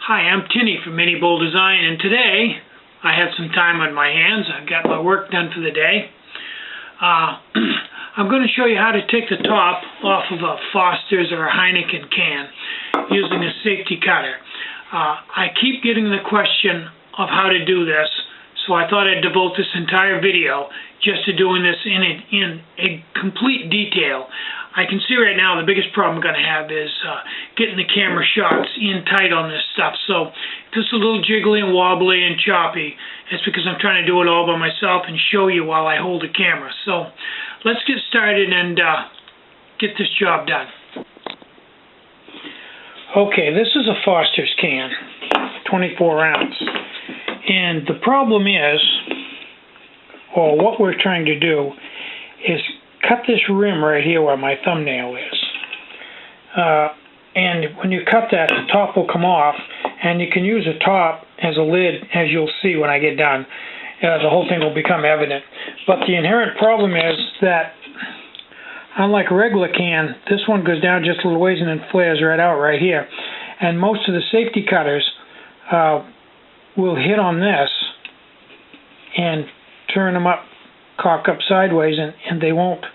Hi, I'm Tinny from Mini Bowl Design, and today I have some time on my hands. I've got my work done for the day. I'm going to show you how to take the top off of a Foster's or a Heineken can using a safety cutter. I keep getting the question of how to do this, so I thought I'd devote this entire video just to doing this in a complete detail. I can see right now the biggest problem I'm going to have is getting the camera shots in tight on this stuff. So if it's a little jiggly and wobbly and choppy, it's because I'm trying to do it all by myself and show you while I hold the camera. So let's get started and get this job done. Okay, this is a Foster's can, 24 ounce. And the problem is, or what we're trying to do, is cut this rim right here where my thumbnail is. And when you cut that, the top will come off, and you can use the top as a lid, as you'll see when I get done. The whole thing will become evident. But the inherent problem is that, unlike a regular can, this one goes down just a little ways and then flares right out right here. And most of the safety cutters will hit on this and turn them up, cock up sideways, and they won't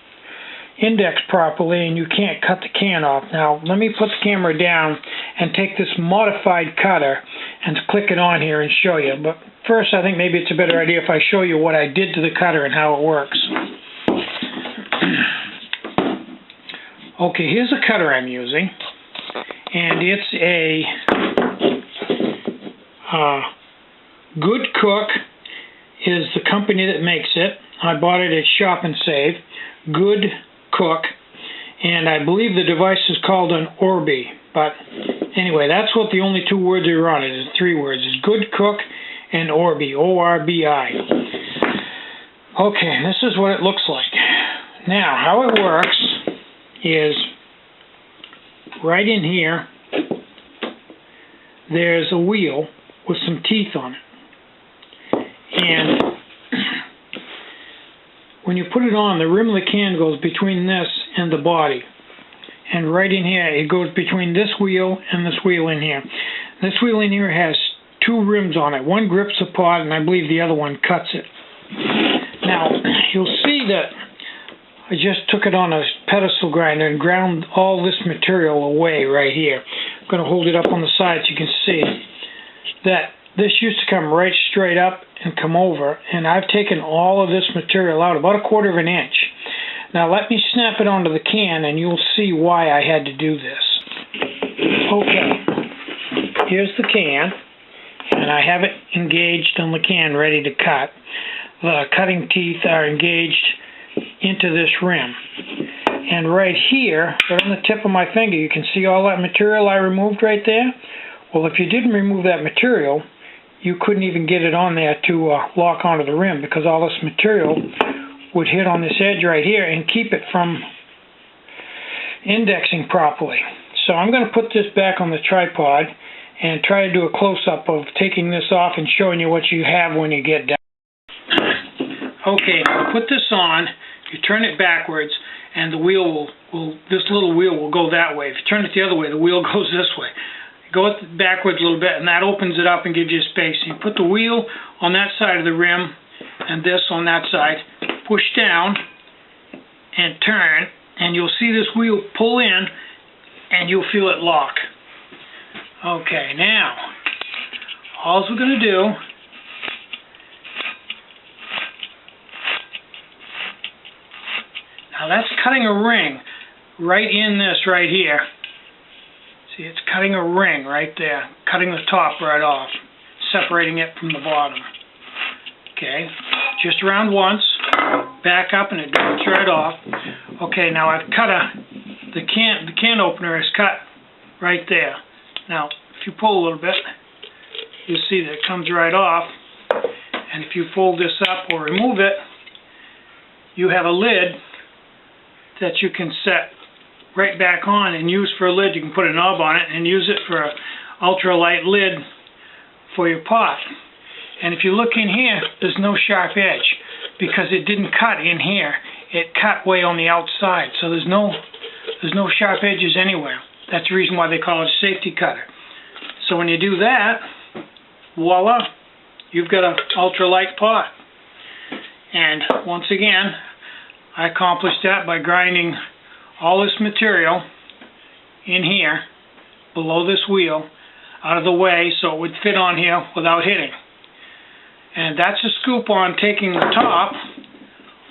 index properly, and you can't cut the can off. Now let me put the camera down and take this modified cutter and click it on here and show you. But first, I think maybe it's a better idea if I show you what I did to the cutter and how it works. Okay, here's the cutter I'm using, and it's a Good Cook is the company that makes it. I bought it at Shop and Save. Good Cook, and I believe the device is called an Orbi. But anyway, that's what the only two words are on it. It's 3 words. It's Good Cook and Orbi, O-R-B-I. Okay, this is what it looks like. Now, how it works is right in here, there's a wheel with some teeth on it. And when you put it on, the rim of the can goes between this and the body. And right in here, it goes between this wheel and this wheel in here. This wheel in here has 2 rims on it. One grips the pot, and I believe the other one cuts it. Now, you'll see that I just took it on a pedestal grinder and ground all this material away right here. I'm going to hold it up on the side so you can see that this used to come right straight up and come over, and I've taken all of this material out, about 1/4 inch. Now let me snap it onto the can and you'll see why I had to do this. Okay, here's the can, and I have it engaged on the can ready to cut. The cutting teeth are engaged into this rim. And right here, right on the tip of my finger, you can see all that material I removed right there. Well, if you didn't remove that material, you couldn't even get it on there to lock onto the rim, because all this material would hit on this edge right here and keep it from indexing properly. So I'm going to put this back on the tripod and try to do a close-up of taking this off and showing you what you have when you get done. Okay, now put this on, you turn it backwards, and the wheel this little wheel will go that way. If you turn it the other way, the wheel goes this way. Go backwards a little bit, and that opens it up and gives you space. You put the wheel on that side of the rim and this on that side. Push down and turn, and you'll see this wheel pull in, and you'll feel it lock. Okay, now, all we're going to do now, that's cutting a ring right in this right here. See, it's cutting a ring right there, cutting the top right off, separating it from the bottom. Okay, just around once, back up, and it drops right off. Okay, now I've cut the can opener is cut right there. Now, if you pull a little bit, you'll see that it comes right off. And if you fold this up or remove it, you have a lid that you can set right back on and use for a lid. You can put a knob on it and use it for an ultralight lid for your pot. And if you look in here, there's no sharp edge because it didn't cut in here. It cut way on the outside, so there's no sharp edges anywhere. That's the reason why they call it a safety cutter. So when you do that, voila, you've got an ultralight pot. And once again, I accomplished that by grinding all this material in here below this wheel out of the way so it would fit on here without hitting. And that's a scoop on taking the top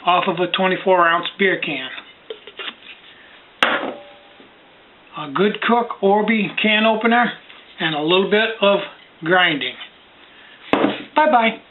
off of a 24-ounce beer can. A good Cook Orby can opener and a little bit of grinding. Bye-bye.